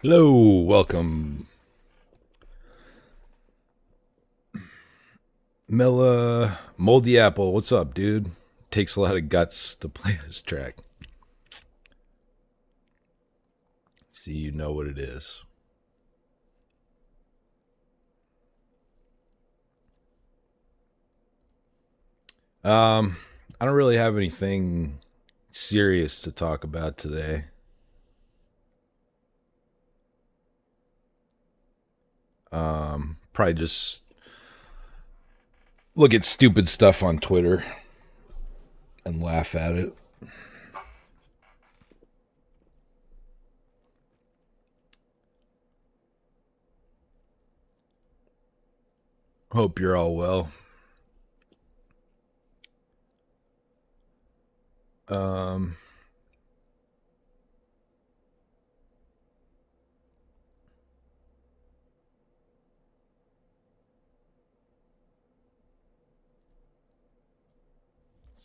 Hello, welcome. Mela Moldy Apple, what's up, dude? Takes a lot of guts to play this track. See, you know what it is. I don't really have anything serious to talk about today. Probably just look at stupid stuff on Twitter and laugh at it. Hope you're all well. Um,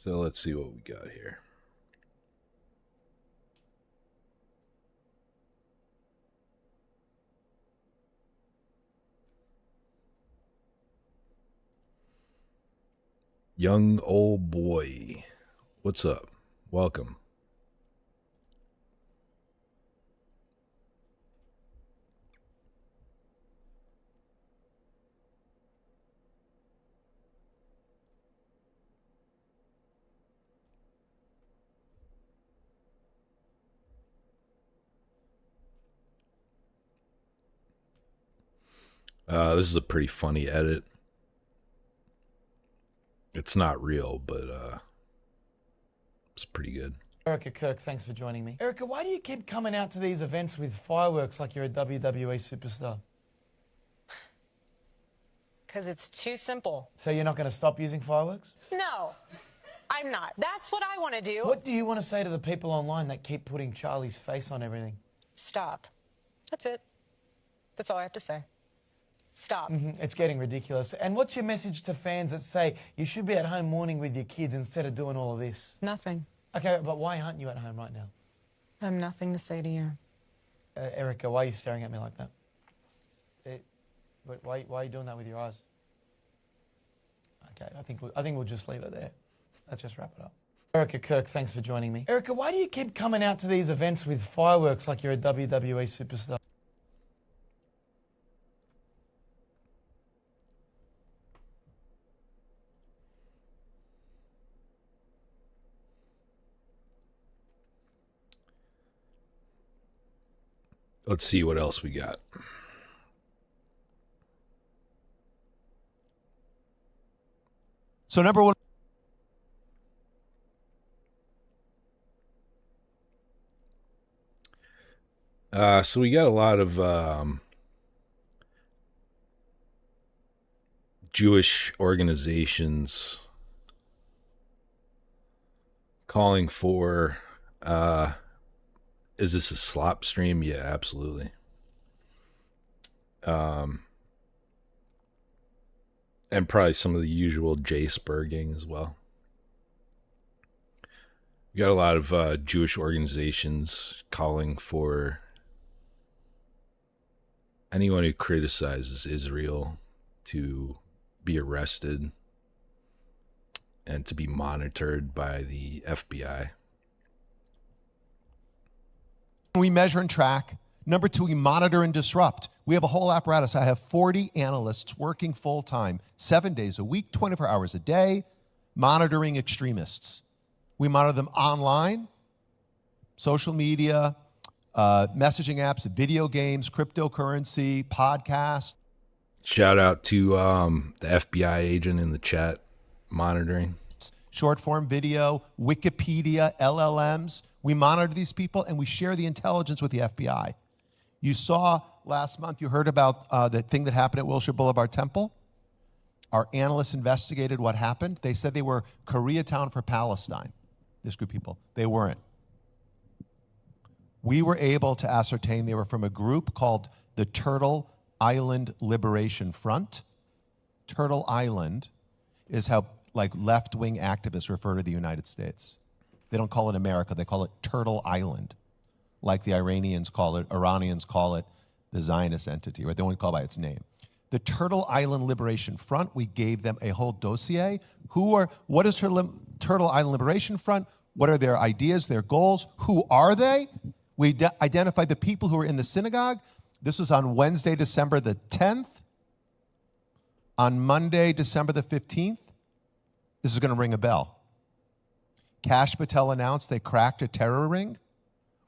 so let's see what we got here. Young old boy, what's up? Welcome. This is a pretty funny edit. It's not real, but it's pretty good. Erica Kirk, thanks for joining me. Erica, why do you keep coming out to these events with fireworks like you're a WWE superstar? Because it's too simple. So you're not going to stop using fireworks? No, I'm not. That's what I want to do. What do you want to say to the people online that keep putting Charlie's face on everything? Stop. That's it. That's all I have to say. Stop. It's getting ridiculous. And what's your message to fans that say you should be at home mourning with your kids instead of doing all of this? Nothing. Okay, but why aren't you at home right now? I have nothing to say to you. Erica, why are you staring at me like that? Why are you doing that with your eyes? Okay, I think we'll just leave it there. Let's just wrap it up. Erica Kirk, thanks for joining me. Erica, why do you keep coming out to these events with fireworks like you're a WWE superstar? Let's see what else we got. So number one. So we got a lot of Jewish organizations calling for is this a slop stream? Yeah, absolutely. And probably some of the usual Jace Berging as well. We got a lot of Jewish organizations calling for anyone who criticizes Israel to be arrested and to be monitored by the FBI. We measure and track. Number two, we monitor and disrupt. We have a whole apparatus. I have 40 analysts working full time, 7 days a week, 24 hours a day, monitoring extremists. We monitor them online, social media, messaging apps, video games, cryptocurrency, podcasts. Shout out to the FBI agent in the chat monitoring. Short form video, Wikipedia, LLMs. We monitor these people and we share the intelligence with the FBI. You saw last month, you heard about the thing that happened at Wilshire Boulevard Temple. Our analysts investigated what happened. They said they were Koreatown for Palestine, this group of people. They weren't. We were able to ascertain they were from a group called the Turtle Island Liberation Front. Turtle Island is how like left-wing activists refer to the United States. They don't call it America, they call it Turtle Island, like the Iranians call it the Zionist entity, right? They won't call by its name. The Turtle Island Liberation Front, we gave them a whole dossier. What is Turtle Island Liberation Front? What are their ideas, their goals? Who are they? We identified the people who were in the synagogue. This was on Wednesday, December the 10th. On Monday, December the 15th, this is going to ring a bell. Kash Patel announced they cracked a terror ring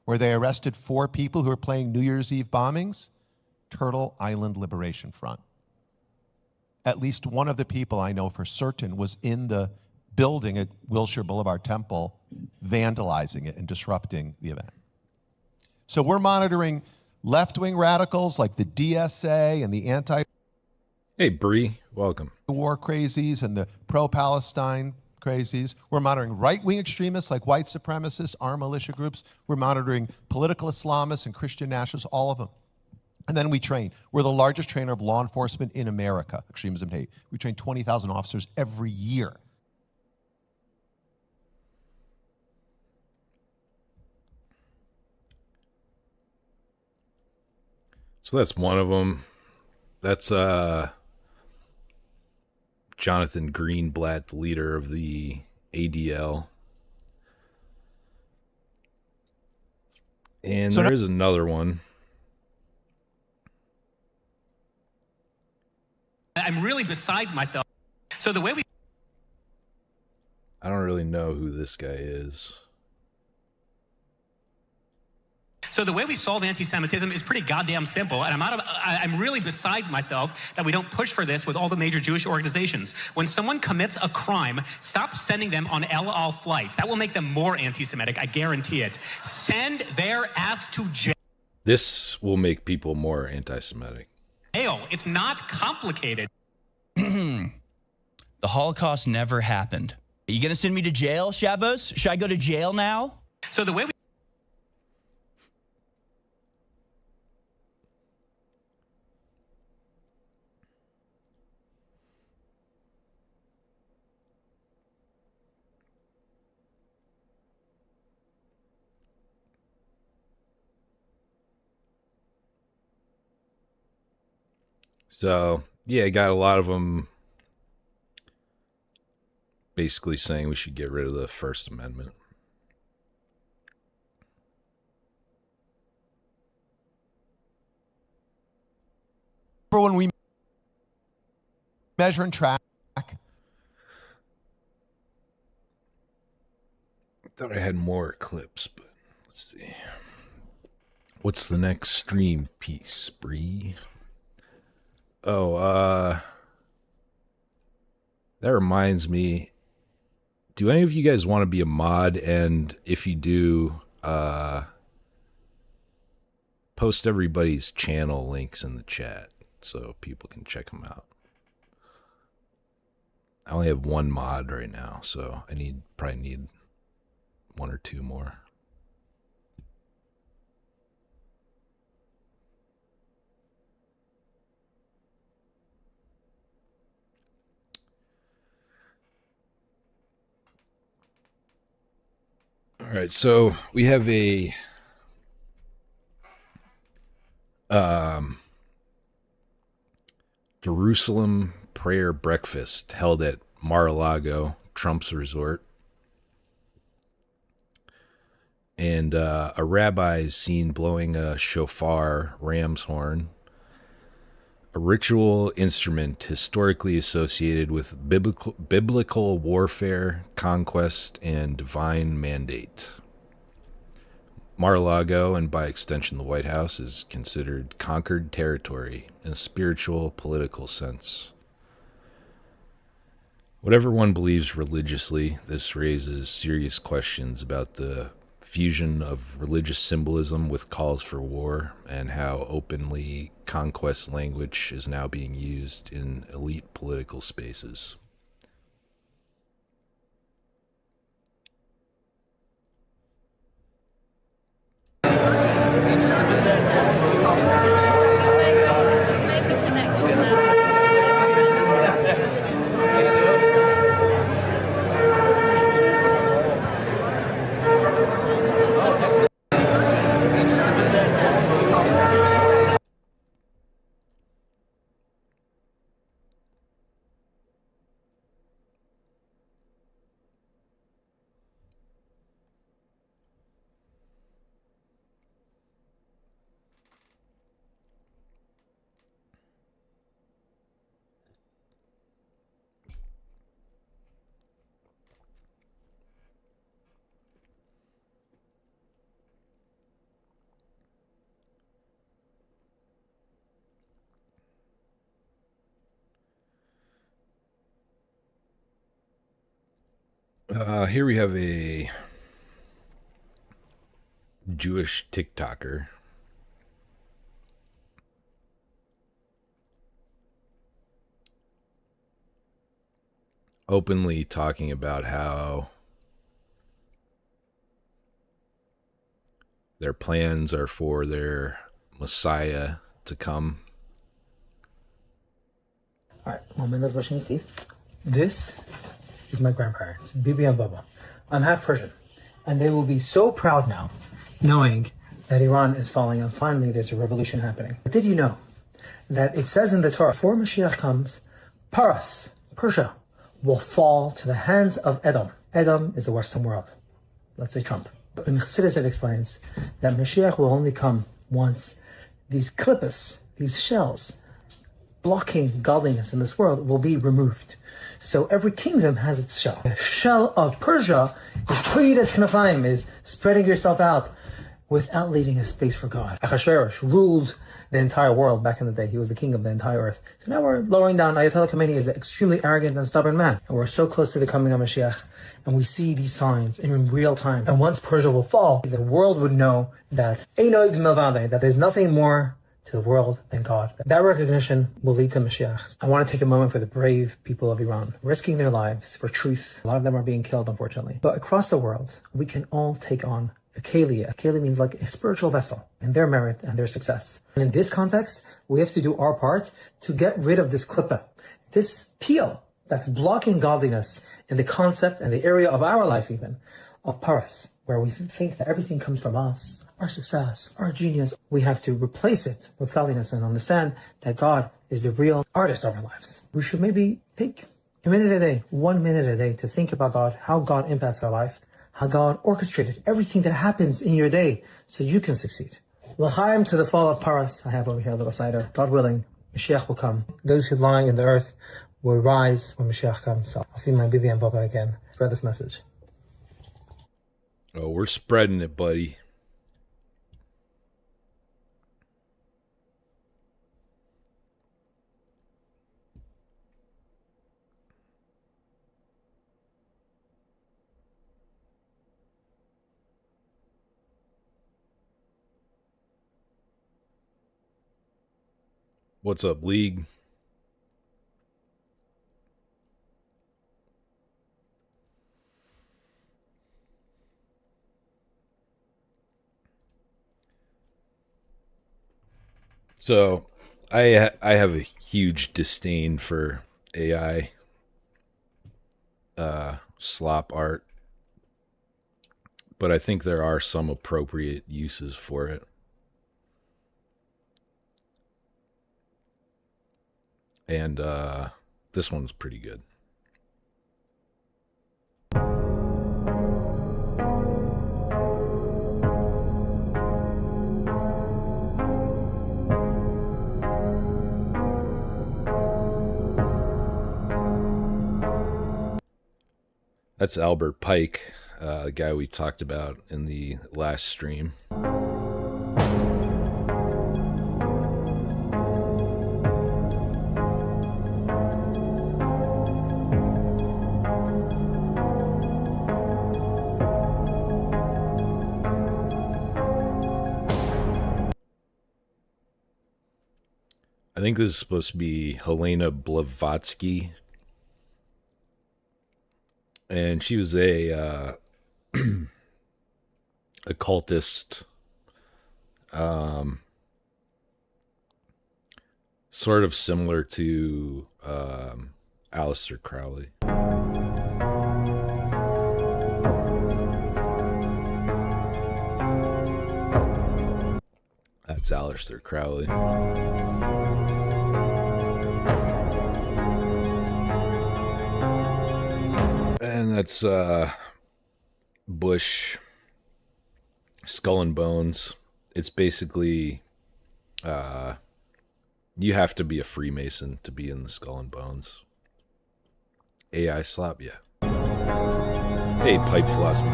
where they arrested 4 people who were planning New Year's Eve bombings. Turtle Island Liberation Front. At least one of the people I know for certain was in the building at Wilshire Boulevard Temple, vandalizing it and disrupting the event. So we're monitoring left-wing radicals like the DSA and the Hey, Bree, welcome. war crazies and the pro-Palestine crazies. We're monitoring right-wing extremists like white supremacists, armed militia groups. We're monitoring political Islamists and Christian nationalists, all of them. And then we train. We're the largest trainer of law enforcement in America, extremism and hate. We train 20,000 officers every year. So that's one of them. That's Jonathan Greenblatt, the leader of the ADL. And So there is another one. I'm really besides myself. So the way we I don't really know who this guy is. solve anti-Semitism is pretty goddamn simple, and I'm really besides myself that we don't push for this with all the major Jewish organizations. When someone commits a crime, stop sending them on El Al flights. That will make them more anti-Semitic, I guarantee it. Send their ass to jail. This will make people more anti-Semitic. It's not complicated. The Holocaust never happened. Are you going to send me to jail, Shabbos? Should I go to jail now? So the way we So, yeah, got a lot of them basically saying we should get rid of the First Amendment. When we measure and track, I thought I had more clips, but let's see. What's the next stream piece, Bree? Oh, that reminds me. Do any of you guys want to be a mod? And if you do, post everybody's channel links in the chat so people can check them out. I only have one mod right now, so I probably need 1 or 2 more. All right, so we have a Jerusalem prayer breakfast held at Mar-a-Lago, Trump's resort. And a rabbi is seen blowing a shofar, ram's horn, a ritual instrument historically associated with biblical warfare, conquest, and divine mandate. Mar-a-Lago, and by extension the White House, is considered conquered territory in a spiritual, political sense. Whatever one believes religiously, this raises serious questions about the fusion of religious symbolism with calls for war and how openly conquest language is now being used in elite political spaces. Make the connection now. Here we have a Jewish TikToker openly talking about how their plans are for their Messiah to come. All right, Mendel's brushing his teeth. This is my grandparents, Bibi and Baba. I'm half Persian, and they will be so proud now, knowing that Iran is falling and finally there's a revolution happening. But did you know that it says in the Torah, before Mashiach comes, Paras, Persia, will fall to the hands of Edom. Edom is the Western world. Let's say Trump. But in Chassidus it explains that Mashiach will only come once these klippas, these shells, blocking godliness in this world will be removed. So every kingdom has its shell. The shell of Persia is Pridas Knafayim, is spreading yourself out without leaving a space for God. Achashverosh ruled the entire world back in the day. He was the king of the entire earth. So now we're lowering down. Ayatollah Khamenei is an extremely arrogant and stubborn man. And we're so close to the coming of Mashiach. And we see these signs in real time. And once Persia will fall, the world would know that Einoid Melvade, that there's nothing more to the world than God. That recognition will lead to Mashiach. I want to take a moment for the brave people of Iran, risking their lives for truth. A lot of them are being killed, unfortunately. But across the world, we can all take on a keli. A keli means like a spiritual vessel, and their merit and their success. And in this context, we have to do our part to get rid of this klippa, this peel that's blocking godliness in the concept and the area of our life even, of paras, where we think that everything comes from us, our success, our genius. We have to replace it with godliness and understand that God is the real artist of our lives. We should maybe take a minute a day, 1 minute a day to think about God, how God impacts our life, how God orchestrated everything that happens in your day so you can succeed. L'chaim to the fall of Paras. I have over here a little cider. God willing, Mashiach will come. Those who lie in the earth will rise when Mashiach comes. So I'll see my Bibi and Baba again. Spread this message. Oh, we're spreading it, buddy. What's up, League? So, I have a huge disdain for AI slop art, but I think there are some appropriate uses for it. And this one's pretty good. That's Albert Pike, the guy we talked about in the last stream. I think this is supposed to be Helena Blavatsky. And she was a occultist, sort of similar to Aleister Crowley. That's Aleister Crowley. And that's Bush, Skull and Bones. It's basically you have to be a Freemason to be in the Skull and Bones. AI slap, yeah. Hey, Pipe Philosophy.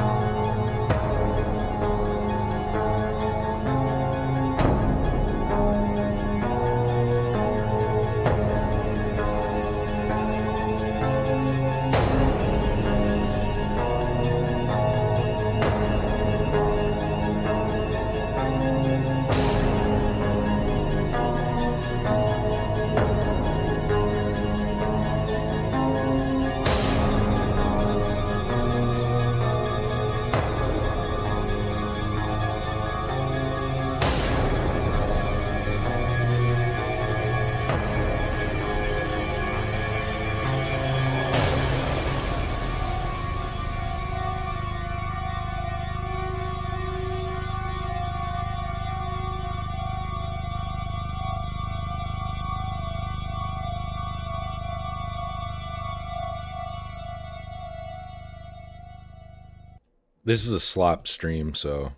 This is a slop stream, so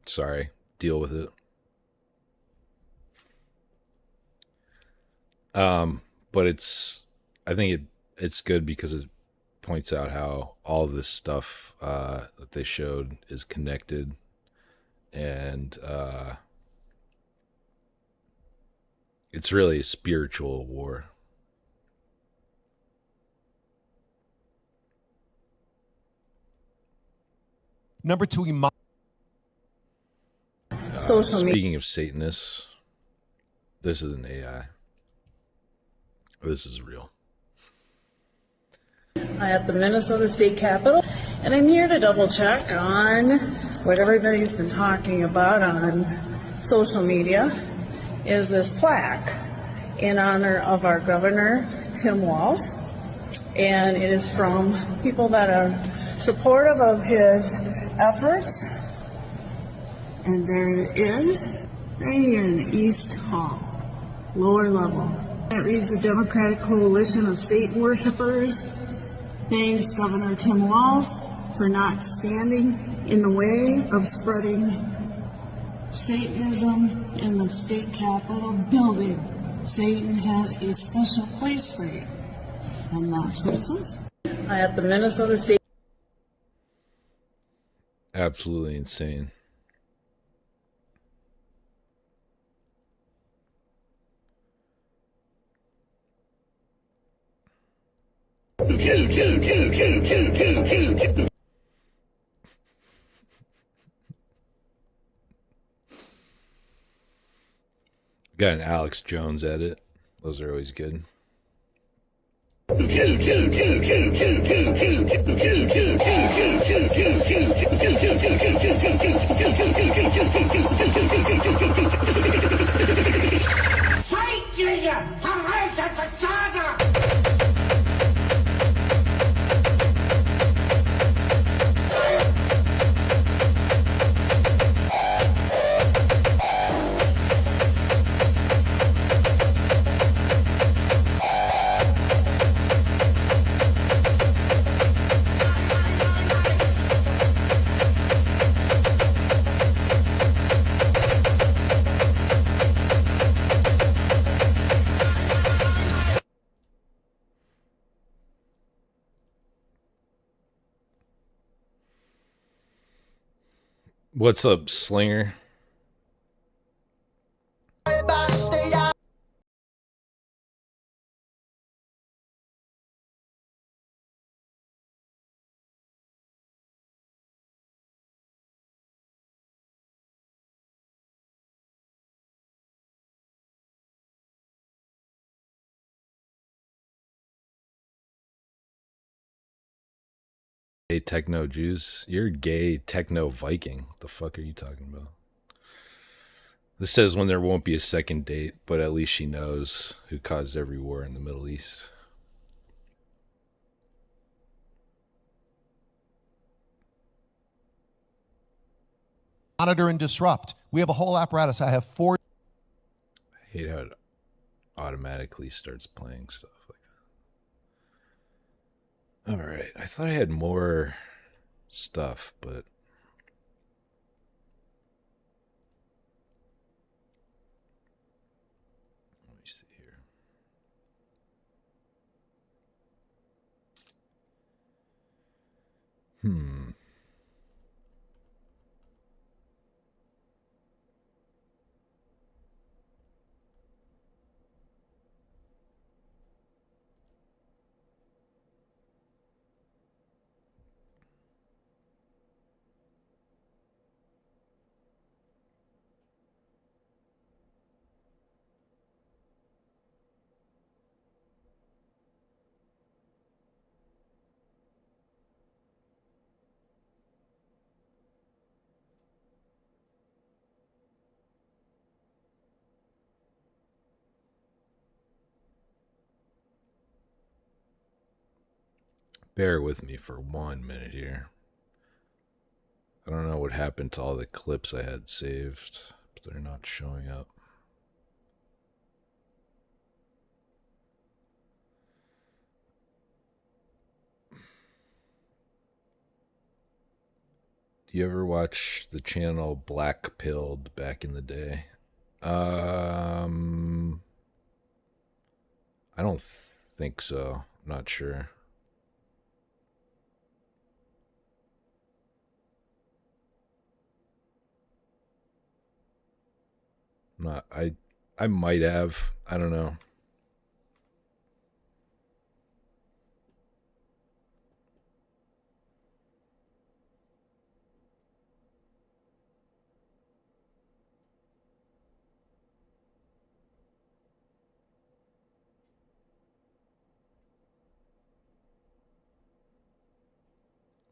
sorry. Deal with it. But I think it's good because it points out how all of this stuff that they showed is connected, and it's really a spiritual war. Number two, Social media. Speaking of Satanists, this is an AI. This is real. At the Minnesota State Capitol, and I'm here to double check on what everybody's been talking about on social media, is this plaque in honor of our governor, Tim Walz, and it is from people that are supportive of his efforts, and there it is, right here in the East Hall, lower level. It reads, the Democratic Coalition of Satan Worshippers thanks Governor Tim Walz for not standing in the way of spreading Satanism in the state capitol building. Satan has a special place for you. And that's what it says. At the Minnesota State. Absolutely insane. Got an Alex Jones edit. Those are always good. What's up, Slinger? Gay techno Jews. You're a gay techno Viking. What the fuck are you talking about? This says when there won't be a second date, but at least she knows who caused every war in the Middle East. Monitor and disrupt. We have a whole apparatus. I have 4. I hate how it automatically starts playing stuff like that. All right. I thought I had more stuff, but let me see here. Bear with me for 1 minute here. I don't know what happened to all the clips I had saved, but they're not showing up. Do you ever watch the channel Black Pilled back in the day? I don't think so. I'm not sure. Not I might have. I don't know.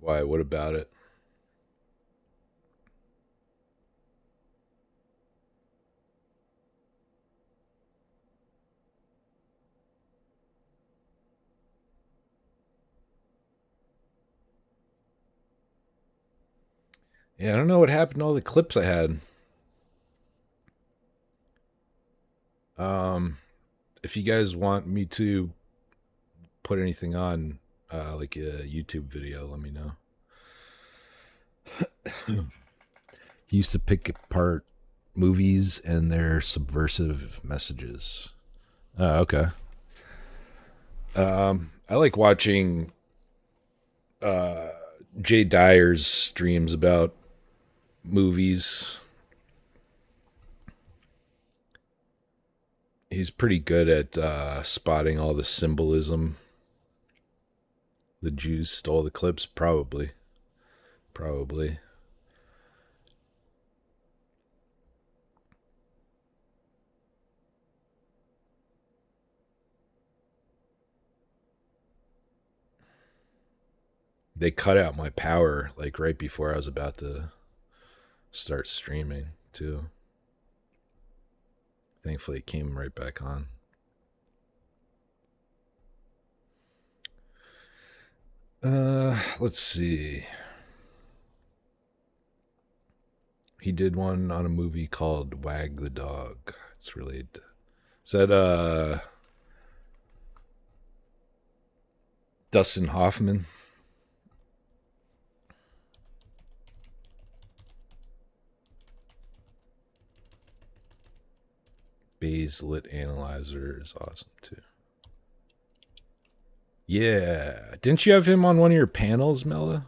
Why? What about it? Yeah, I don't know what happened to all the clips I had. If you guys want me to put anything on, like a YouTube video, let me know. He used to pick apart movies and their subversive messages. Oh, okay. I like watching Jay Dyer's streams about movies. He's pretty good at spotting all the symbolism. The Jews stole the clips, probably. They cut out my power like right before I was about to start streaming too. Thankfully it came right back on. Let's see. He did one on a movie called Wag the Dog. It's really, is that Dustin Hoffman? Bayes Lit Analyzer is awesome too. Yeah. Didn't you have him on one of your panels, Mela?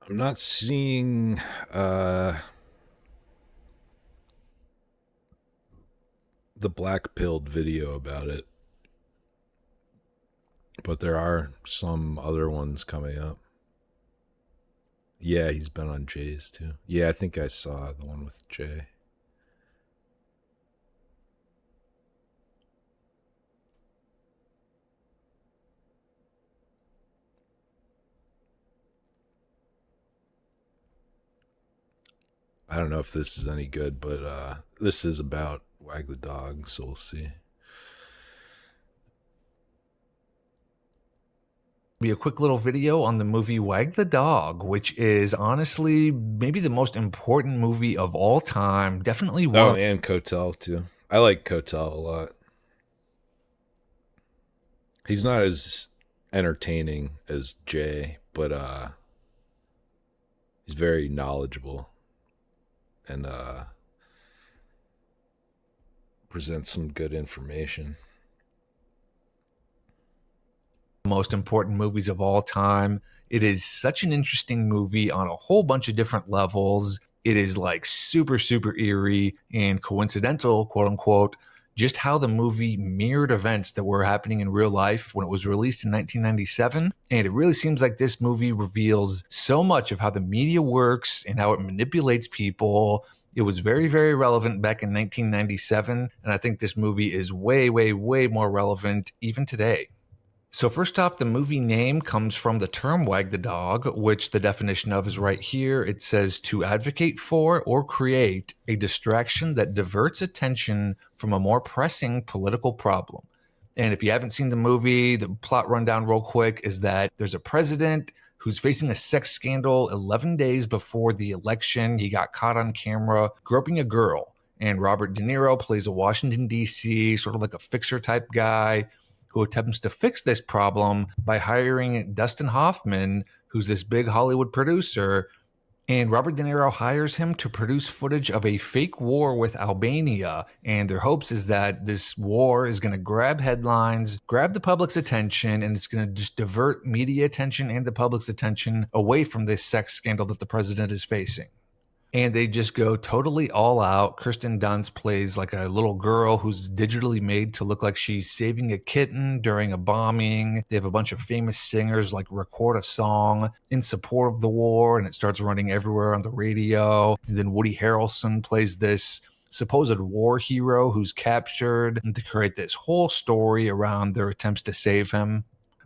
I'm not seeing the Black Pilled video about it, but there are some other ones coming up. Yeah, he's been on Jay's too. Yeah, I think I saw the one with Jay. I don't know if this is any good, but this is about Wag the Dog, so we'll see. Be a quick little video on the movie Wag the Dog, which is honestly maybe the most important movie of all time. Definitely one. Oh, and Kotel too. I like Kotel a lot. He's not as entertaining as Jay, but he's very knowledgeable and presents some good information. Most important movies of all time. It is such an interesting movie on a whole bunch of different levels. It is like super, super eerie and coincidental, quote unquote, just how the movie mirrored events that were happening in real life when it was released in 1997. And it really seems like this movie reveals so much of how the media works and how it manipulates people It was very, very relevant back in 1997, and I think this movie is way, way, way more relevant even today. So first off, the movie name comes from the term wag the dog, which the definition of is right here. It says to advocate for or create a distraction that diverts attention from a more pressing political problem. And if you haven't seen the movie, the plot rundown real quick is that there's a president who's facing a sex scandal 11 days before the election. He got caught on camera groping a girl. And Robert De Niro plays a Washington, D.C., sort of like a fixer type guy who attempts to fix this problem by hiring Dustin Hoffman, who's this big Hollywood producer. And Robert De Niro hires him to produce footage of a fake war with Albania. And their hopes is that this war is going to grab headlines, grab the public's attention, and it's going to just divert media attention and the public's attention away from this sex scandal that the president is facing. And they just go totally all out. Kirsten Dunst plays like a little girl who's digitally made to look like she's saving a kitten during a bombing. They have a bunch of famous singers like record a song in support of the war, and it starts running everywhere on the radio. And then Woody Harrelson plays this supposed war hero who's captured, and to create this whole story around their attempts to save him.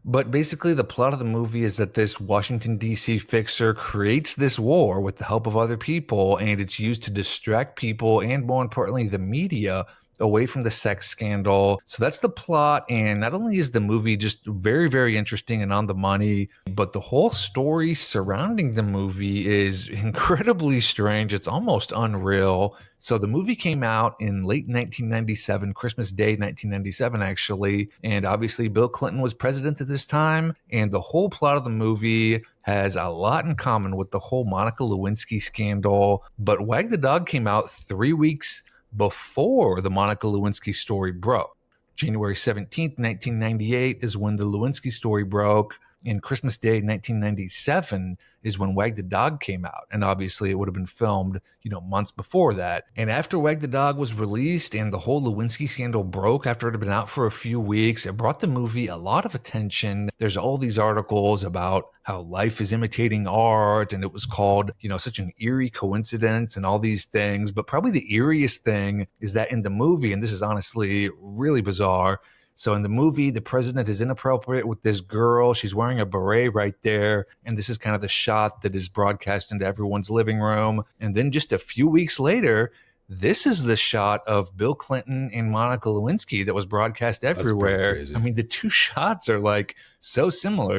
But basically, the plot of the movie is that this Washington, D.C. fixer creates this war with the help of other people, and it's used to distract people and, more importantly, the media away from the sex scandal. So that's the plot. And not only is the movie just very, very interesting and on the money, but the whole story surrounding the movie is incredibly strange. It's almost unreal. So the movie came out in late 1997, Christmas Day 1997, actually. And obviously Bill Clinton was president at this time. And the whole plot of the movie has a lot in common with the whole Monica Lewinsky scandal. But Wag the Dog came out 3 weeks before the Monica Lewinsky story broke. January 17th, 1998 is when the Lewinsky story broke, and Christmas Day 1997 is when Wag the Dog came out. And obviously it would have been filmed, months before that. And after Wag the Dog was released and the whole Lewinsky scandal broke after it had been out for a few weeks, it brought the movie a lot of attention. There's all these articles about how life is imitating art, and it was called, such an eerie coincidence and all these things. But probably the eeriest thing is that in the movie, and this is honestly really bizarre, so in the movie, the president is inappropriate with this girl. She's wearing a beret right there. And this is kind of the shot that is broadcast into everyone's living room. And then just a few weeks later, this is the shot of Bill Clinton and Monica Lewinsky that was broadcast everywhere. I mean, the two shots are like so similar.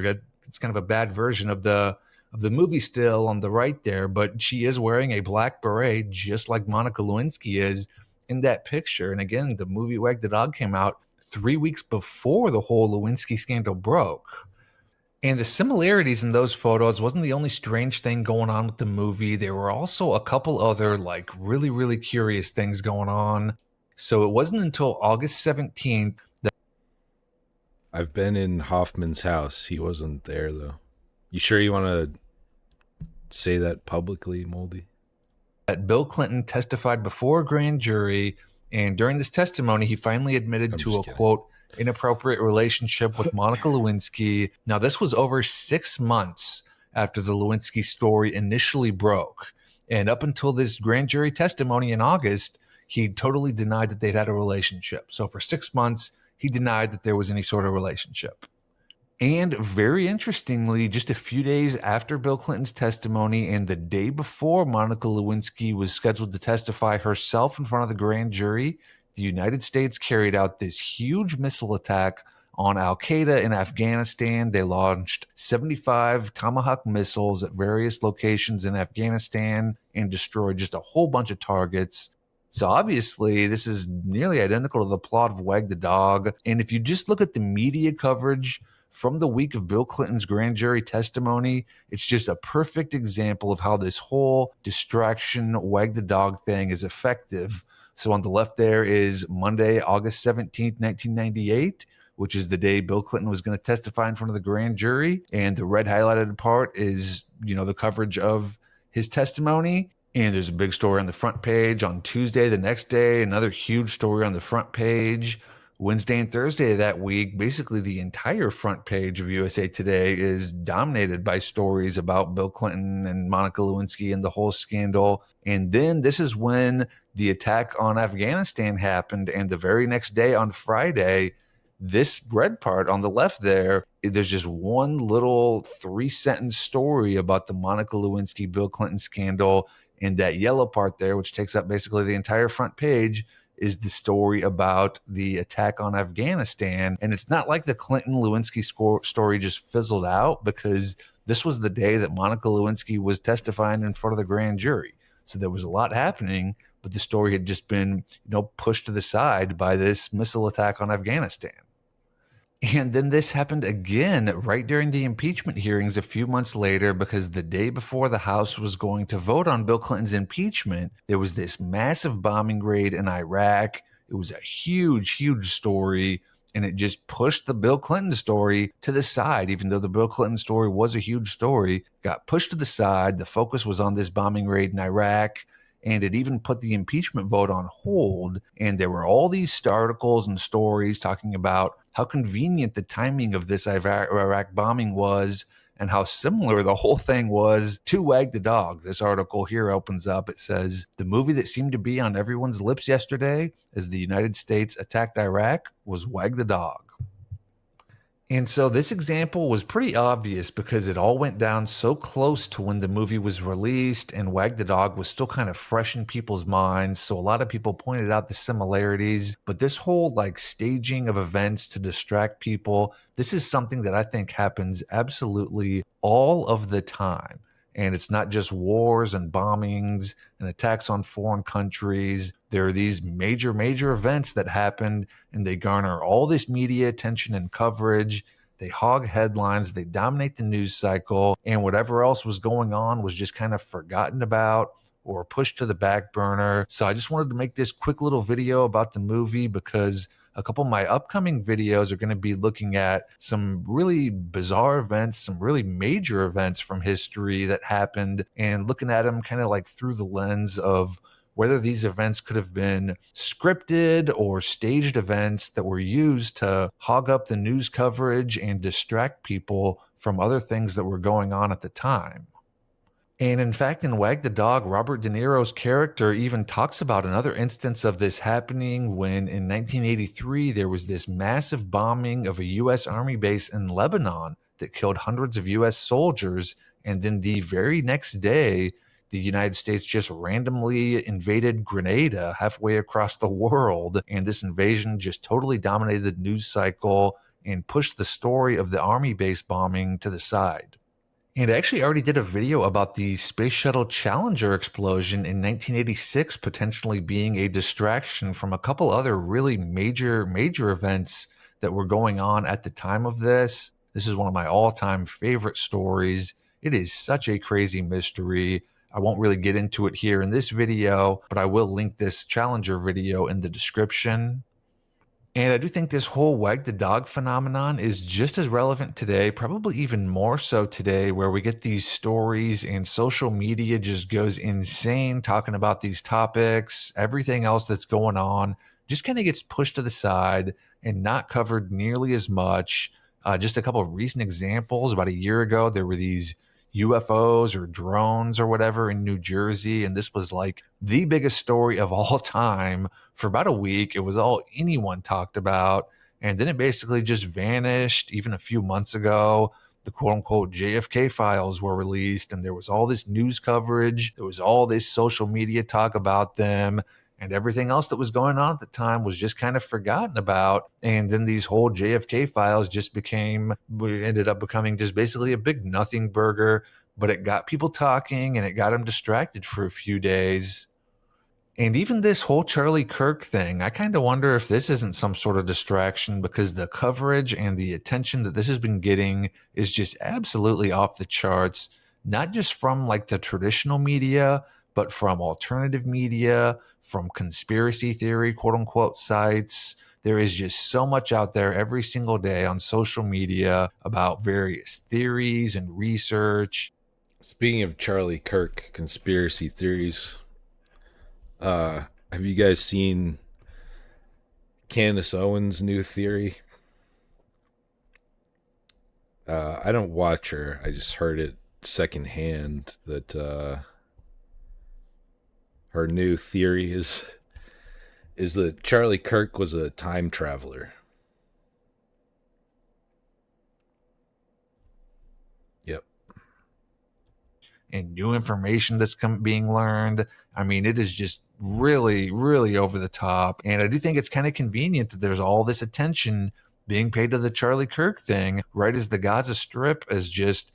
It's kind of a bad version of the movie still on the right there. But she is wearing a black beret, just like Monica Lewinsky is in that picture. And again, the movie Wag the Dog came out 3 weeks before the whole Lewinsky scandal broke. And the similarities in those photos wasn't the only strange thing going on with the movie. There were also a couple other really, really curious things going on. So it wasn't until August 17th that I've been in Hoffman's house. He wasn't there, though. You sure you want to say that publicly, Moldy? That Bill Clinton testified before a grand jury. And during this testimony, he finally admitted to a, quote, inappropriate relationship with Monica Lewinsky. Now, this was over 6 months after the Lewinsky story initially broke. And up until this grand jury testimony in August, he totally denied that they'd had a relationship. So for 6 months, he denied that there was any sort of relationship. And very interestingly, just a few days after Bill Clinton's testimony and the day before Monica Lewinsky was scheduled to testify herself in front of the grand jury, the United States carried out this huge missile attack on al-Qaeda in Afghanistan. They launched 75 Tomahawk missiles at various locations in Afghanistan and destroyed just a whole bunch of targets. So obviously, this is nearly identical to the plot of Wag the Dog. And if you just look at the media coverage from the week of Bill Clinton's grand jury testimony, it's just a perfect example of how this whole distraction Wag the Dog thing is effective. So on the left there is Monday, August 17th, 1998, which is the day Bill Clinton was going to testify in front of the grand jury. And the red highlighted part is, the coverage of his testimony. And there's a big story on the front page on Tuesday, the next day, another huge story on the front page. Wednesday and Thursday of that week, basically the entire front page of USA Today is dominated by stories about Bill Clinton and Monica Lewinsky and the whole scandal. And then this is when the attack on Afghanistan happened. And the very next day on Friday, this red part on the left there's just one little 3-sentence story about the Monica Lewinsky Bill Clinton scandal. And that yellow part there, which takes up basically the entire front page, is the story about the attack on Afghanistan. And it's not like the Clinton Lewinsky story just fizzled out, because this was the day that Monica Lewinsky was testifying in front of the grand jury. So there was a lot happening, but the story had just been, pushed to the side by this missile attack on Afghanistan. And then this happened again right during the impeachment hearings a few months later, because the day before the House was going to vote on Bill Clinton's impeachment, there was this massive bombing raid in Iraq. It was a huge, huge story, and it just pushed the Bill Clinton story to the side. Even though the Bill Clinton story was a huge story, got pushed to the side. The focus was on this bombing raid in Iraq. And it even put the impeachment vote on hold. And there were all these articles and stories talking about how convenient the timing of this Iraq bombing was, and how similar the whole thing was to Wag the Dog. This article here opens up. It says, the movie that seemed to be on everyone's lips yesterday as the United States attacked Iraq was Wag the Dog. And so this example was pretty obvious, because it all went down so close to when the movie was released, and Wag the Dog was still kind of fresh in people's minds. So a lot of people pointed out the similarities, but this whole staging of events to distract people, this is something that I think happens absolutely all of the time. And it's not just wars and bombings and attacks on foreign countries. There are these major, major events that happen, and they garner all this media attention and coverage. They hog headlines, they dominate the news cycle, and whatever else was going on was just kind of forgotten about or pushed to the back burner. So I just wanted to make this quick little video about the movie, because a couple of my upcoming videos are going to be looking at some really bizarre events, some really major events from history that happened, and looking at them kind of through the lens of whether these events could have been scripted or staged events that were used to hog up the news coverage and distract people from other things that were going on at the time. And in fact, in Wag the Dog, Robert De Niro's character even talks about another instance of this happening when in 1983, there was this massive bombing of a U.S. Army base in Lebanon that killed hundreds of U.S. soldiers. And then the very next day, the United States just randomly invaded Grenada halfway across the world. And this invasion just totally dominated the news cycle and pushed the story of the Army base bombing to the side. And I actually already did a video about the Space Shuttle Challenger explosion in 1986 potentially being a distraction from a couple other really major events that were going on at the time of this. This is one of my all-time favorite stories. It is such a crazy mystery. I won't really get into it here in this video, but I will link this Challenger video in the description. And I do think this whole Wag the Dog phenomenon is just as relevant today, probably even more so today, where we get these stories and social media just goes insane talking about these topics. Everything else that's going on just kind of gets pushed to the side and not covered nearly as much. Just a couple of recent examples. About a year ago, there were these UFOs or drones or whatever in New Jersey. And this was the biggest story of all time for about a week. It was all anyone talked about. And then it basically just vanished. Even a few months ago, the quote unquote JFK files were released, and there was all this news coverage. There was all this social media talk about them. And everything else that was going on at the time was just kind of forgotten about. And then these whole JFK files just ended up becoming just basically a big nothing burger. But it got people talking, and it got them distracted for a few days. And even this whole Charlie Kirk thing, I kind of wonder if this isn't some sort of distraction, because the coverage and the attention that this has been getting is just absolutely off the charts, not just from the traditional media, but from alternative media, from conspiracy theory, quote unquote, sites. There is just so much out there every single day on social media about various theories and research. Speaking of Charlie Kirk conspiracy theories, have you guys seen Candace Owens' new theory. I don't watch her. I just heard it secondhand that her new theory is that Charlie Kirk was a time traveler. Yep. And new information that's being learned. I mean, it is just really, really over the top. And I do think it's kind of convenient that there's all this attention being paid to the Charlie Kirk thing, right as the Gaza Strip is just,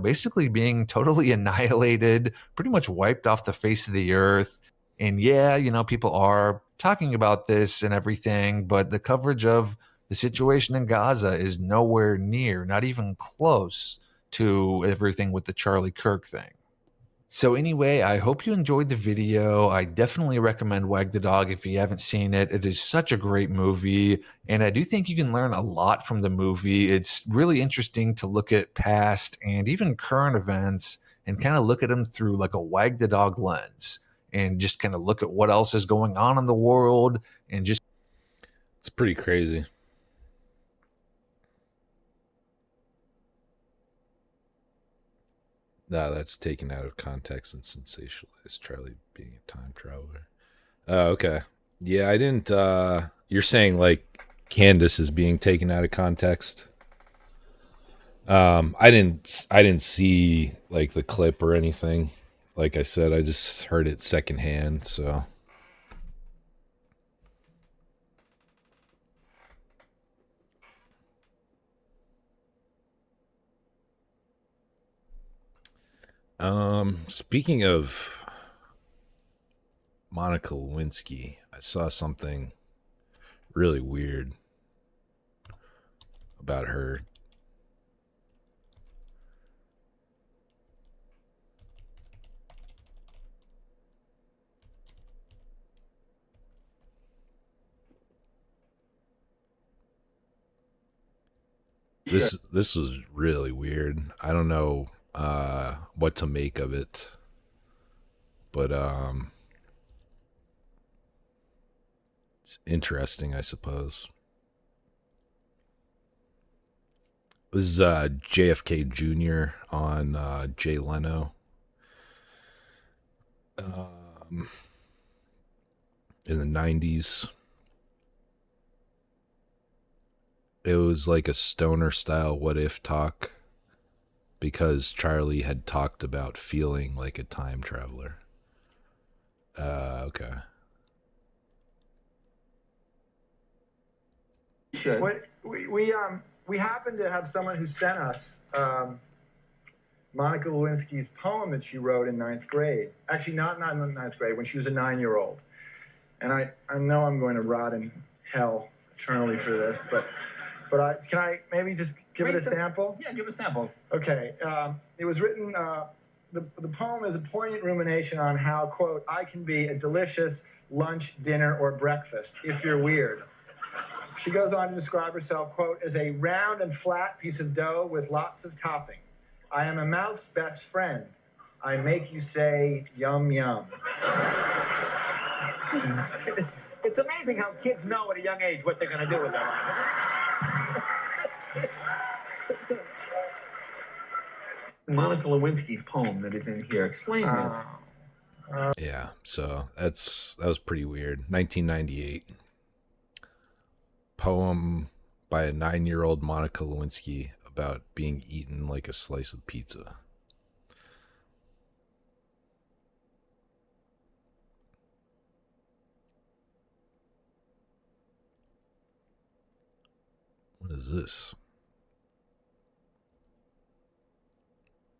basically being totally annihilated, pretty much wiped off the face of the earth. And yeah, people are talking about this and everything, but the coverage of the situation in Gaza is nowhere near, not even close to everything with the Charlie Kirk thing. So anyway, I hope you enjoyed the video. I definitely recommend Wag the Dog if you haven't seen it. It is such a great movie, and I do think you can learn a lot from the movie. It's really interesting to look at past and even current events and kind of look at them through like a Wag the Dog lens and just kind of look at what else is going on in the world and just... It's pretty crazy. No, that's taken out of context and sensationalized. Charlie being a time traveler. Oh, okay. Yeah, I didn't. You're saying like Candace is being taken out of context. I didn't see like the clip or anything. Like I said, I just heard it secondhand. So. Speaking of Monica Lewinsky, I saw something really weird about her. This was really weird. I don't know what to make of it, but it's interesting, I suppose. This is JFK Jr. on Jay Leno. In the 90s. It was like a stoner style what if talk because Charlie had talked about feeling like a time traveler. Okay. We happen to have someone who sent us Monica Lewinsky's poem that she wrote in 9th grade. Actually, not in 9th grade, when she was a 9-year-old. And I know I'm going to rot in hell eternally for this, but can I maybe just give it a sample? Yeah, give a sample. Okay. It was written, the poem is a poignant rumination on how, quote, I can be a delicious lunch, dinner, or breakfast if you're weird. She goes on to describe herself, quote, as a round and flat piece of dough with lots of topping. I am a mouth's best friend. I make you say, yum, yum. It's amazing how kids know at a young age what they're going to do with their life. Monica Lewinsky's poem that is in here. Explain this. Yeah, so that was pretty weird. 1998. Poem by a 9-year-old Monica Lewinsky about being eaten like a slice of pizza. What is this?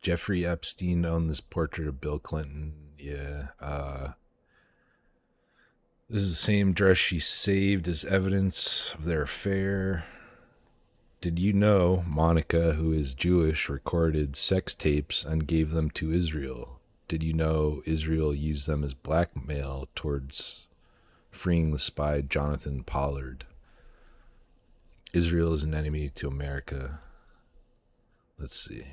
Jeffrey Epstein owned this portrait of Bill Clinton. Yeah. This is the same dress she saved as evidence of their affair. Did you know Monica, who is Jewish, recorded sex tapes and gave them to Israel? Did you know Israel used them as blackmail towards freeing the spy Jonathan Pollard? Israel is an enemy to America. Let's see.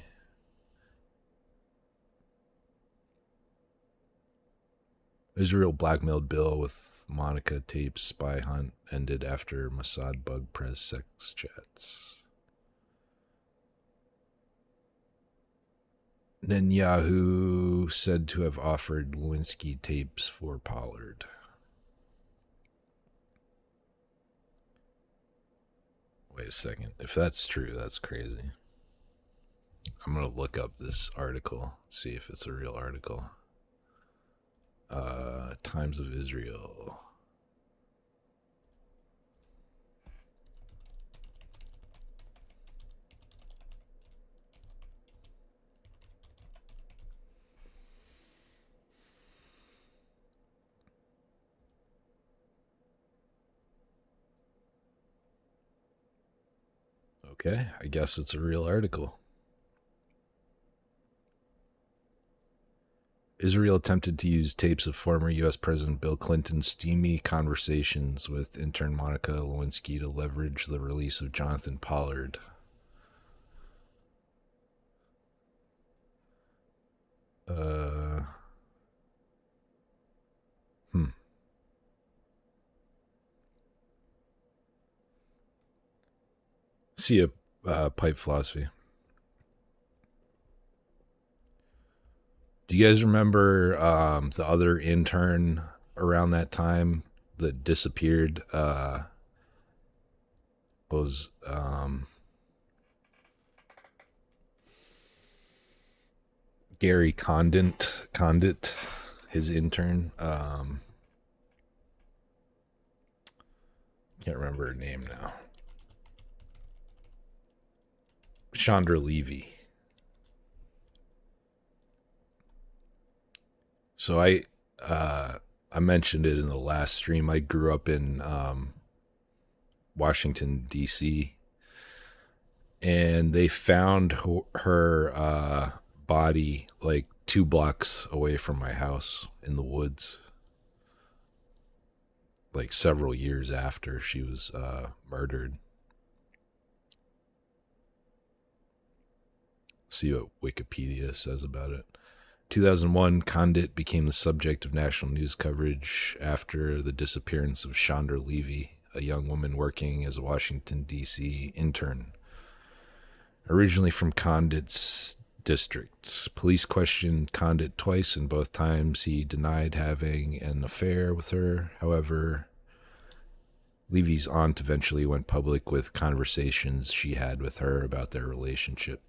Israel blackmailed Bill with Monica tape spy hunt ended after Mossad bug press sex chats. Netanyahu said to have offered Lewinsky tapes for Pollard. Wait a second. If that's true, that's crazy. I'm going to look up this article, see if it's a real article. Times of Israel. Okay, I guess it's a real article. Israel attempted to use tapes of former U.S. President Bill Clinton's steamy conversations with intern Monica Lewinsky to leverage the release of Jonathan Pollard. See ya, Pipe Philosophy. Do you guys remember the other intern around that time that disappeared? Was Gary Condit, his intern. Can't remember her name now. Chandra Levy. So I mentioned it in the last stream. I grew up in Washington, D.C., and they found her body like 2 blocks away from my house in the woods, like several years after she was murdered. See what Wikipedia says about it. 2001, Condit became the subject of national news coverage after the disappearance of Chandra Levy, a young woman working as a Washington, D.C. intern. Originally from Condit's district, police questioned Condit twice, and both times he denied having an affair with her. However, Levy's aunt eventually went public with conversations she had with her about their relationship.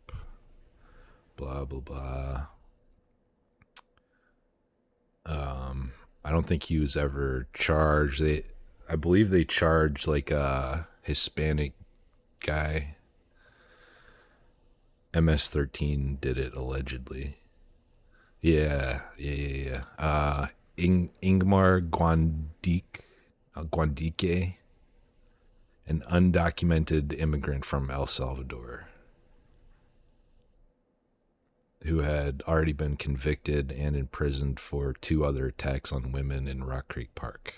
Blah, blah, blah. I don't think he was ever charged. I believe they charged like a Hispanic guy. MS-13 did it allegedly. Yeah. Ingmar Guandique, an undocumented immigrant from El Salvador, who had already been convicted and imprisoned for 2 other attacks on women in Rock Creek Park.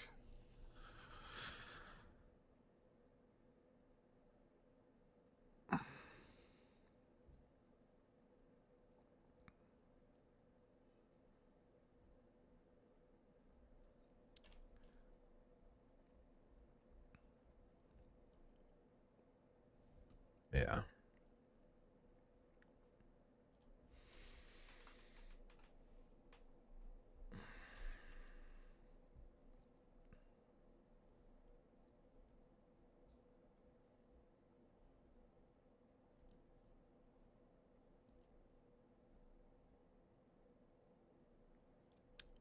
Yeah.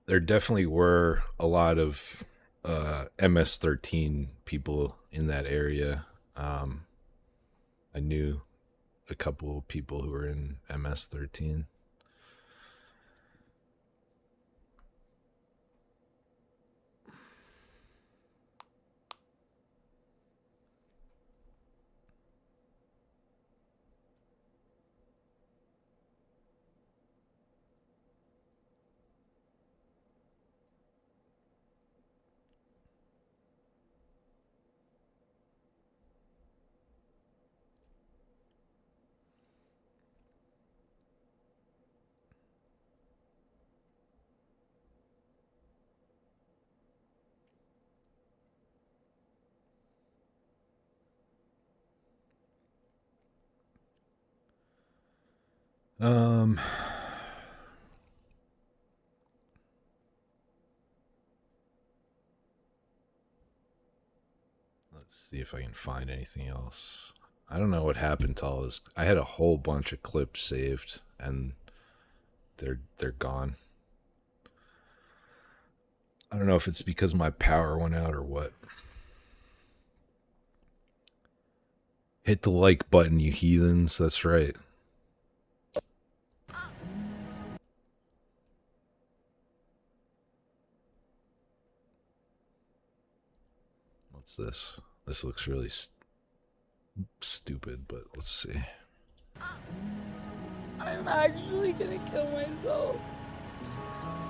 There definitely were a lot of MS-13 people in that area. I knew a couple of people who were in MS-13. Um, let's see if I can find anything else. I don't know what happened to all this. I had a whole bunch of clips saved, and they're gone. I don't know if it's because my power went out or what. Hit the like button, you heathens. That's right. What's this? This looks really stupid, but let's see. I'm actually gonna kill myself.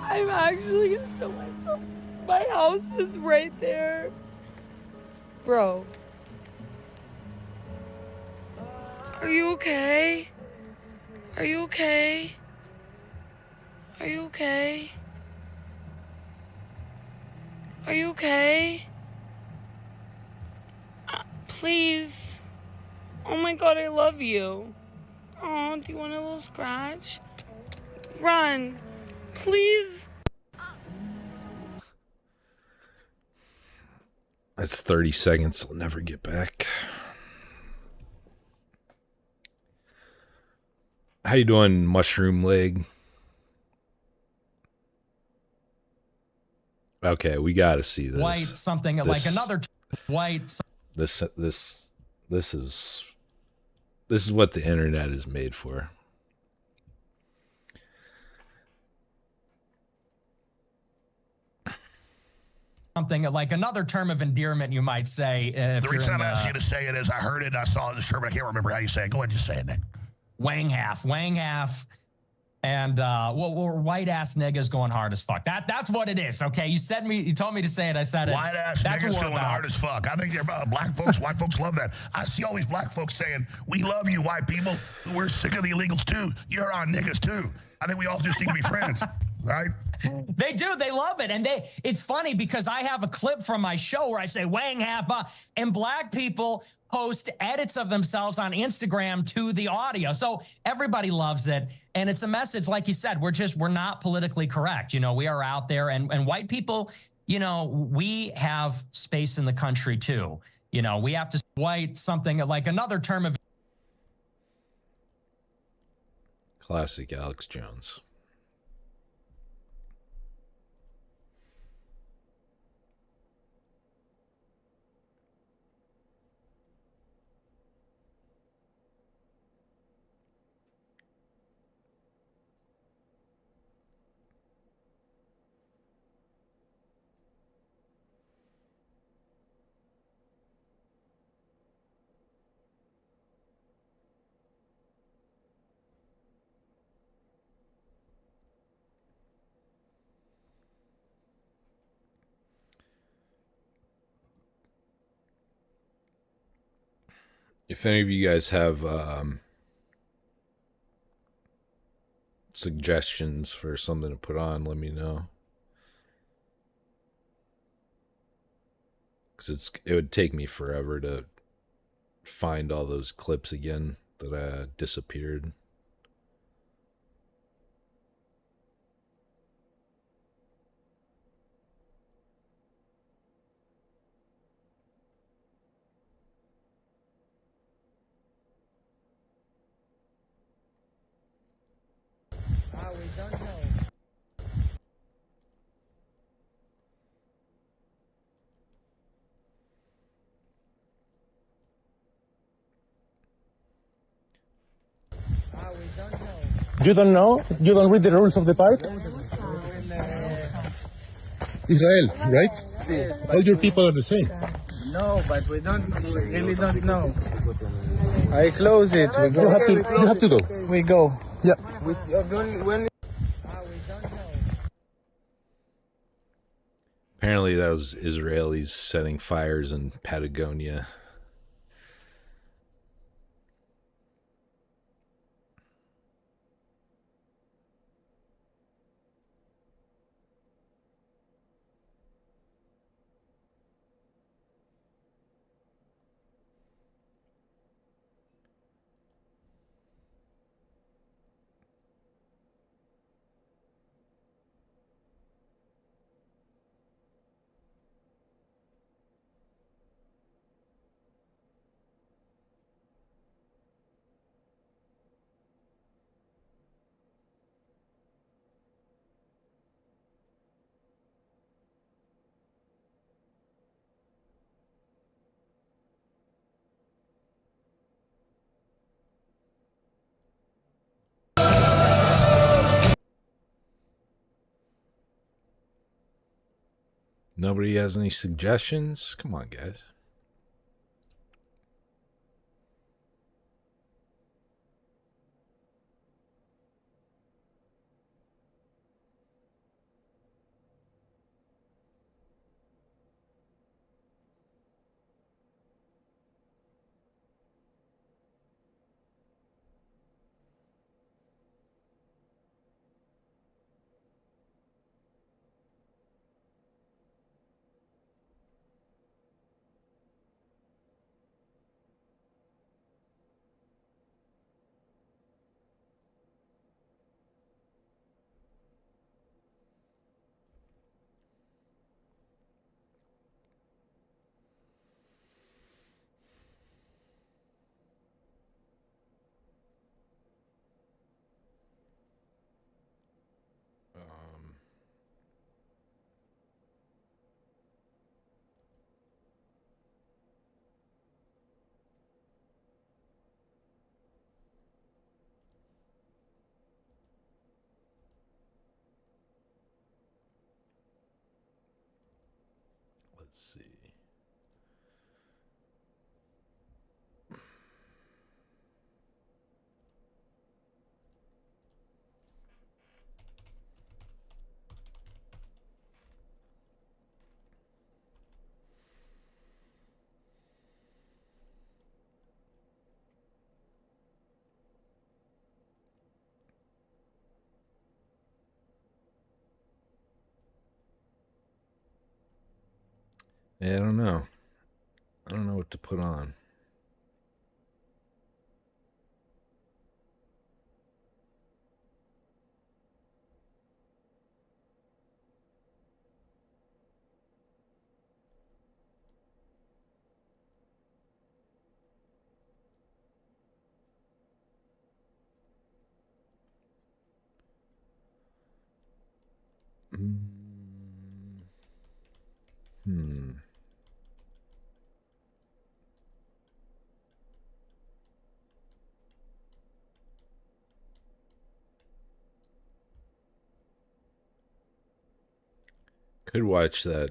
I'm actually gonna kill myself. My house is right there. Bro. Are you okay? Are you okay? Are you okay? Are you okay? Please. Oh my god, I love you. Oh, do you want a little scratch? Run. Please. That's 30 seconds. I'll never get back. How you doing, mushroom leg? Okay, we got to see this. White something like another white. This is what the internet is made for. Something like another term of endearment, you might say. The reason I'm asking you to say it is I heard it and I saw it in the shirt, but I can't remember how you say it. Go ahead and just say it, Nick. Wang half, and we're white ass niggas going hard as fuck. That's what it is. Okay, you told me to say it. I said it. White ass niggas going hard as fuck. I think they're black folks. White folks love that. I see all these black folks saying, "We love you, white people. We're sick of the illegals too. You're our niggas too." I think we all just need to be friends, right? They do. They love it. And it's funny because I have a clip from my show where I say Wang half, and black people post edits of themselves on Instagram to the audio. So everybody loves it. And it's a message, like you said, we're not politically correct. You know, we are out there and white people, you know, we have space in the country too. You know, we have to white something like another term of classic Alex Jones. If any of you guys have suggestions for something to put on, let me know. Because it would take me forever to find all those clips again that disappeared. We don't know. You don't know? You don't read the rules of the park? Israel, right? All your people are the same. No, but we really don't know. I close it. We go. You have to go. We go. Yeah. Apparently that was Israelis setting fires in Patagonia. Nobody has any suggestions? Come on, guys. Let's see. Yeah, I don't know. I don't know what to put on. Could watch the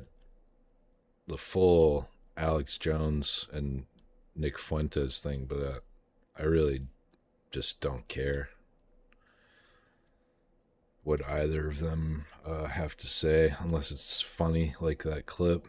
full Alex Jones and Nick Fuentes thing, but I really just don't care what either of them have to say, unless it's funny, like that clip.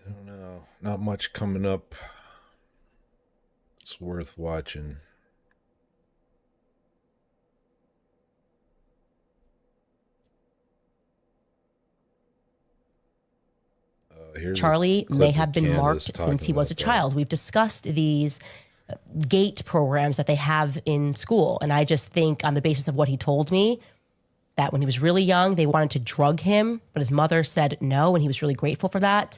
I don't know. Not much coming up. It's worth watching. Charlie may have been marked since he was a child. We've discussed these GATE programs that they have in school. And I just think on the basis of what he told me, that when he was really young, they wanted to drug him, but his mother said no, and he was really grateful for that.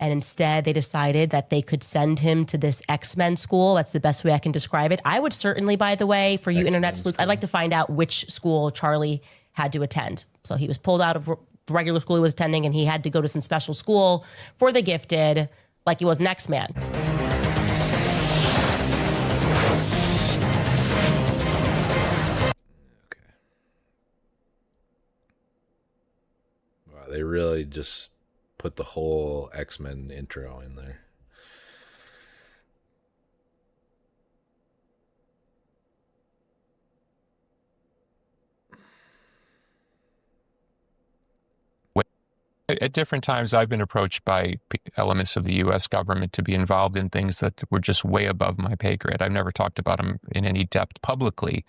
And instead, they decided that they could send him to this X-Men school. That's the best way I can describe it. I would certainly, by the way, for you internet sleuths, I'd like to find out which school Charlie had to attend. So he was pulled out of the regular school he was attending, and he had to go to some special school for the gifted, like he was an X-Man. Wow, they really just put the whole X-Men intro in there. At different times, I've been approached by elements of the U.S. government to be involved in things that were just way above my pay grade. I've never talked about them in any depth publicly,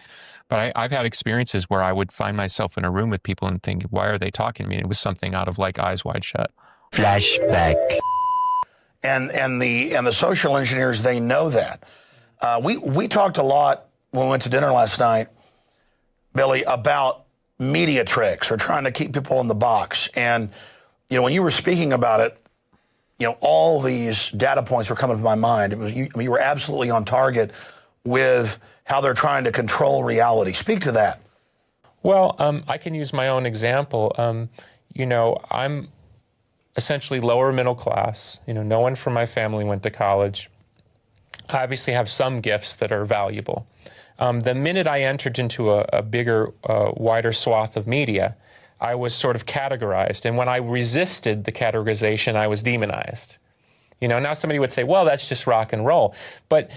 but I've had experiences where I would find myself in a room with people and think, why are they talking to me? And it was something out of like Eyes Wide Shut. Flashback. and the social engineers, they know that. We talked a lot when we went to dinner last night, Billy, about media tricks or trying to keep people in the box. And, you know, when you were speaking about it, you know, all these data points were coming to my mind. You were absolutely on target with how they're trying to control reality. Speak to that. Well, I can use my own example. You know, I'm essentially lower middle class. You know, no one from my family went to college. I obviously have some gifts that are valuable. The minute I entered into a bigger, wider swath of media, I was sort of categorized. And when I resisted the categorization, I was demonized. You know, now somebody would say, well, that's just rock and roll. But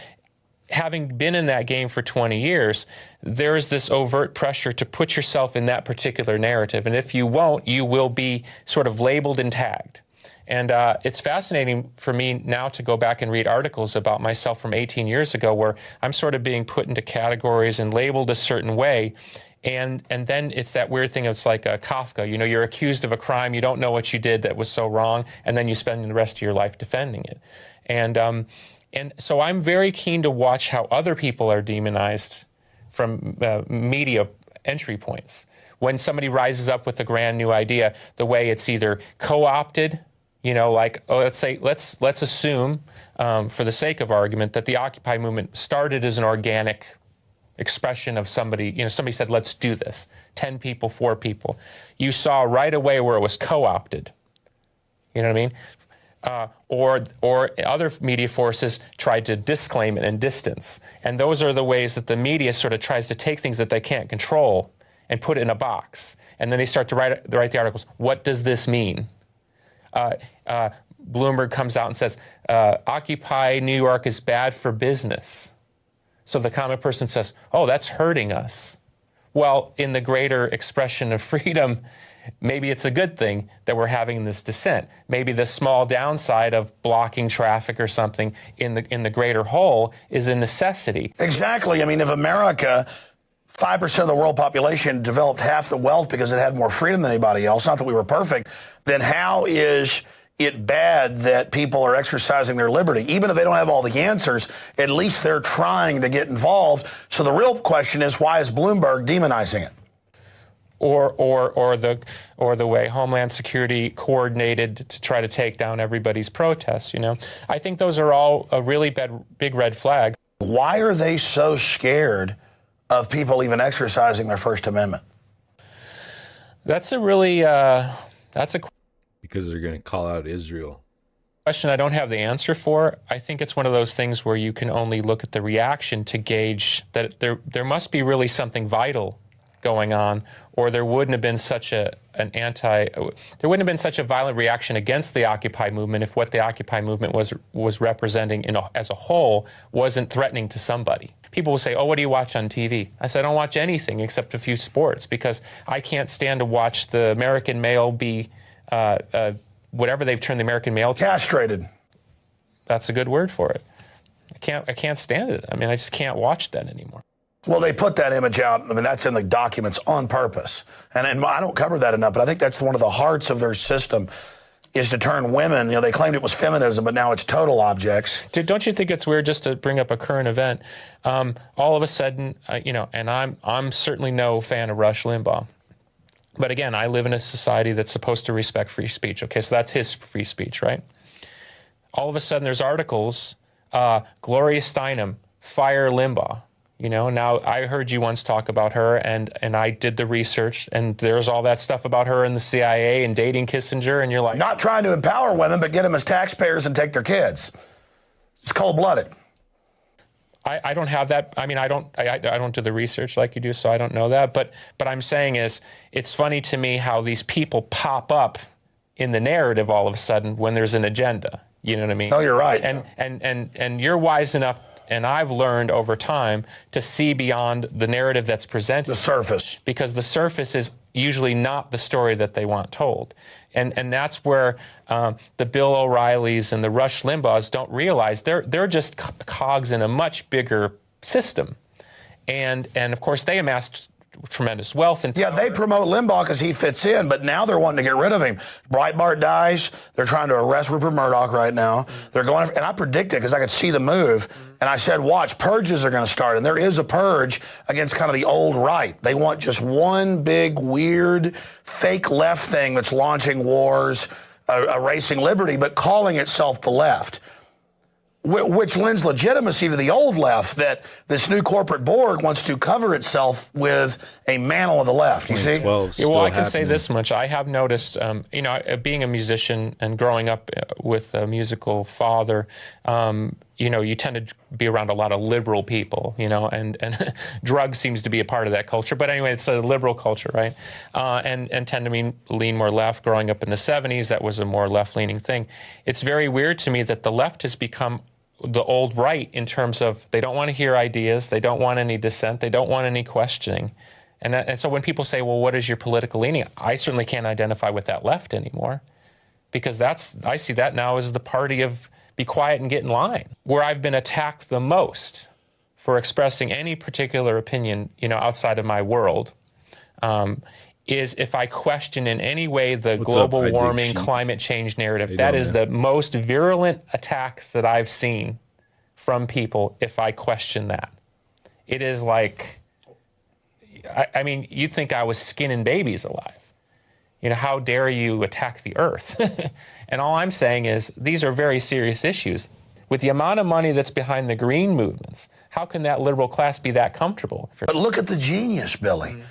having been in that game for 20 years, there is this overt pressure to put yourself in that particular narrative. And if you won't, you will be sort of labeled and tagged. And it's fascinating for me now to go back and read articles about myself from 18 years ago where I'm sort of being put into categories and labeled a certain way. And then it's that weird thing, it's like Kafka. You know, you're accused of a crime, you don't know what you did that was so wrong, and then you spend the rest of your life defending it. And so I'm very keen to watch how other people are demonized from media entry points. When somebody rises up with a grand new idea, the way it's either co-opted, you know, like, oh, let's assume, for the sake of argument, that the Occupy movement started as an organic expression of somebody, you know, somebody said, let's do this. 10 people, 4 people. You saw right away where it was co-opted. You know what I mean? Or other media forces tried to disclaim it and distance. And those are the ways that the media sort of tries to take things that they can't control and put it in a box. And then they start to write the articles. What does this mean? Bloomberg comes out and says, Occupy New York is bad for business. So the common person says, oh, that's hurting us. Well, in the greater expression of freedom, maybe it's a good thing that we're having this dissent. Maybe the small downside of blocking traffic or something in the greater whole is a necessity. Exactly. I mean, if America, 5% of the world population, developed half the wealth because it had more freedom than anybody else, not that we were perfect, then how is it bad that people are exercising their liberty? Even if they don't have all the answers, at least they're trying to get involved. So the real question is, why is Bloomberg demonizing it? Or the way Homeland Security coordinated to try to take down everybody's protests, you know? I think those are all a really big red flag. Why are they so scared of people even exercising their First Amendment? That's a really, because they're going to call out Israel. Question I don't have the answer for. I think it's one of those things where you can only look at the reaction to gauge that there must be really something vital going on, or there wouldn't have been such a violent reaction against the Occupy movement if what the Occupy movement was representing as a whole wasn't threatening to somebody. People will say, oh, what do you watch on TV? I said, I don't watch anything except a few sports because I can't stand to watch the American male be whatever they've turned the American male to. Castrated. That's a good word for it. I can't stand it. I mean, I just can't watch that anymore. Well, they put that image out. I mean, that's in the documents on purpose. And I don't cover that enough, but I think that's one of the hearts of their system is to turn women. You know, they claimed it was feminism, but now it's total objects. Don't you think it's weird, just to bring up a current event, all of a sudden, you know, and I'm certainly no fan of Rush Limbaugh. But again, I live in a society that's supposed to respect free speech. Okay, so that's his free speech, right? All of a sudden, there's articles, Gloria Steinem, fire Limbaugh. You know, now I heard you once talk about her, and I did the research, and there's all that stuff about her in the CIA and dating Kissinger, and you're like... Not trying to empower women, but get them as taxpayers and take their kids. It's cold-blooded. I don't have that. I mean, I don't do the research like you do, so I don't know that. But I'm saying is, it's funny to me how these people pop up in the narrative all of a sudden when there's an agenda. You know what I mean? No, you're right. And you're wise enough, and I've learned over time to see beyond the narrative that's presented. The surface. Because the surface is usually not the story that they want told. And that's where the Bill O'Reillys and the Rush Limbaughs don't realize they're just cogs in a much bigger system. And of course, they amassed tremendous wealth and yeah, they promote Limbaugh because he fits in, but now they're wanting to get rid of him. Breitbart dies. They're trying to arrest Rupert Murdoch right now. They're going, and I predicted because I could see the move, and I said, watch, purges are going to start, and there is a purge against kind of the old right. They want just one big, weird, fake left thing that's launching wars, erasing liberty, but calling itself the left, which lends legitimacy to the old left that this new corporate Borg wants to cover itself with a mantle of the left. You see? Yeah, well, I can say this much. I have noticed, being a musician and growing up with a musical father, you tend to be around a lot of liberal people, and drugs seems to be a part of that culture. But anyway, it's a liberal culture, right? And tend to lean more left. Growing up in the 70s, that was a more left-leaning thing. It's very weird to me that the left has become the old right in terms of they don't want to hear ideas, they don't want any dissent, they don't want any questioning. And so when people say, well, what is your political leaning? I certainly can't identify with that left anymore, because I see that now as the party of be quiet and get in line. Where I've been attacked the most for expressing any particular opinion, outside of my world, is if I question in any way the global warming, climate change narrative. That is the most virulent attacks that I've seen from people if I question that. It is like, you think I was skinning babies alive. How dare you attack the earth? And all I'm saying is these are very serious issues. With the amount of money that's behind the green movements, how can that liberal class be that comfortable? But look at the genius, Billy.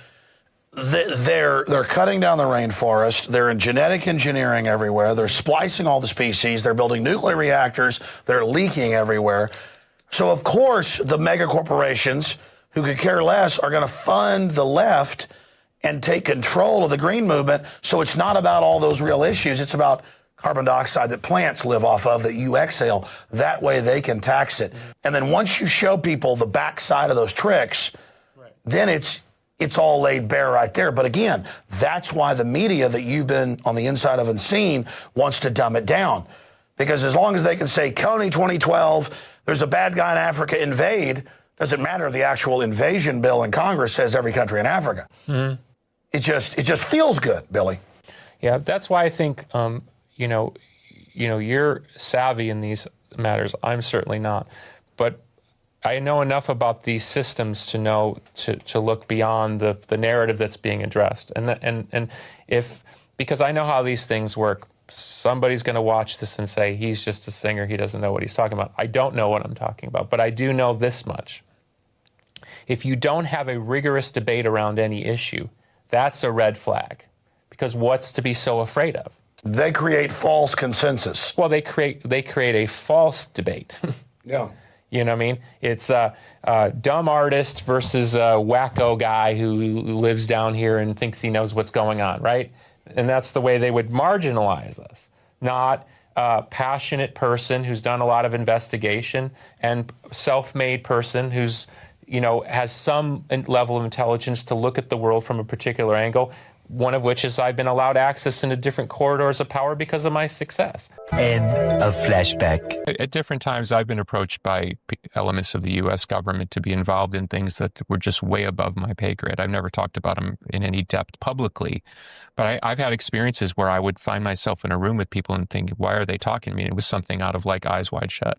They're cutting down the rainforest. They're in genetic engineering everywhere. They're splicing all the species. They're building nuclear reactors. They're leaking everywhere. So, of course, the mega corporations who could care less are going to fund the left and take control of the green movement. So it's not about all those real issues. It's about carbon dioxide that plants live off of that you exhale. That way they can tax it. And then once you show people the backside of those tricks, then it's all laid bare right there. But again, that's why the media that you've been on the inside of and seen wants to dumb it down. Because as long as they can say, Kony 2012, there's a bad guy in Africa, invade, doesn't matter if the actual invasion bill in Congress says every country in Africa. Mm-hmm. It just feels good, Billy. Yeah, that's why I think, you're savvy in these matters. I'm certainly not. But I know enough about these systems to know to look beyond the narrative that's being addressed. Because I know how these things work, somebody's going to watch this and say, he's just a singer, he doesn't know what he's talking about. I don't know what I'm talking about, but I do know this much. If you don't have a rigorous debate around any issue, that's a red flag. Because what's to be so afraid of? They create false consensus. Well, they create a false debate. Yeah. You know what I mean? It's a dumb artist versus a wacko guy who lives down here and thinks he knows what's going on, right? And that's the way they would marginalize us, not a passionate person who's done a lot of investigation and self-made person who's, has some level of intelligence to look at the world from a particular angle. One of which is I've been allowed access into different corridors of power because of my success. End of flashback. At different times, I've been approached by elements of the U.S. government to be involved in things that were just way above my pay grade. I've never talked about them in any depth publicly, but I've had experiences where I would find myself in a room with people and think, why are they talking to me? And it was something out of like Eyes Wide Shut.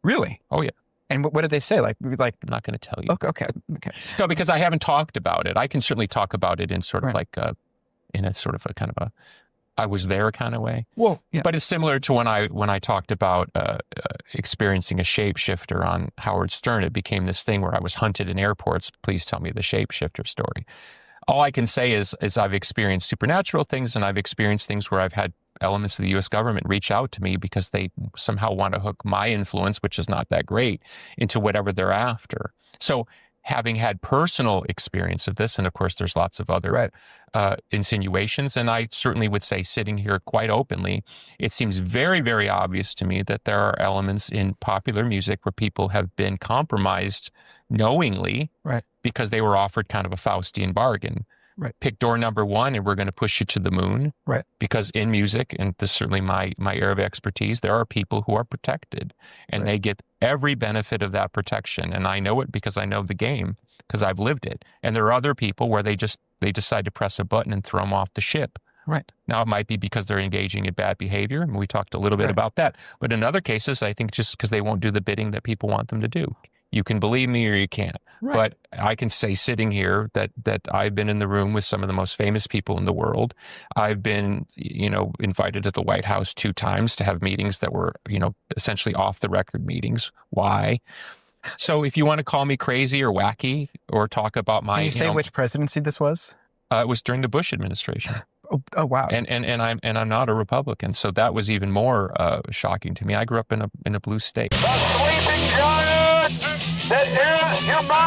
Really? Oh, yeah. And what did they say? Like I'm not going to tell you. Okay. No, because I haven't talked about it. I can certainly talk about it in sort of in a sort of a kind of a, I was there kind of way. Well, yeah. But it's similar to when I talked about experiencing a shapeshifter on Howard Stern. It became this thing where I was hunted in airports. Please tell me the shapeshifter story. All I can say is I've experienced supernatural things, and I've experienced things where I've had elements of the U.S. government reach out to me because they somehow want to hook my influence, which is not that great, into whatever they're after. So having had personal experience of this, and of course there's lots of other insinuations, and I certainly would say sitting here quite openly, it seems very, very obvious to me that there are elements in popular music where people have been compromised knowingly because they were offered kind of a Faustian bargain. Right. Pick door number one, and we're going to push you to the moon. Right. Because in music, and this is certainly my area of expertise, there are people who are protected, and they get every benefit of that protection. And I know it because I know the game, because I've lived it. And there are other people where they decide to press a button and throw them off the ship. Right. Now, it might be because they're engaging in bad behavior, and we talked a little bit about that. But in other cases, I think just because they won't do the bidding that people want them to do. You can believe me or you can't. Right. But I can say sitting here that I've been in the room with some of the most famous people in the world. I've been, invited to the White House 2 times to have meetings that were, essentially off the record meetings. Why? So if you want to call me crazy or wacky or talk about my... Can you say which presidency this was? It was during the Bush administration. Oh wow! And I'm not a Republican, so that was even more shocking to me. I grew up in a blue state. The sleeping giant that is humanity.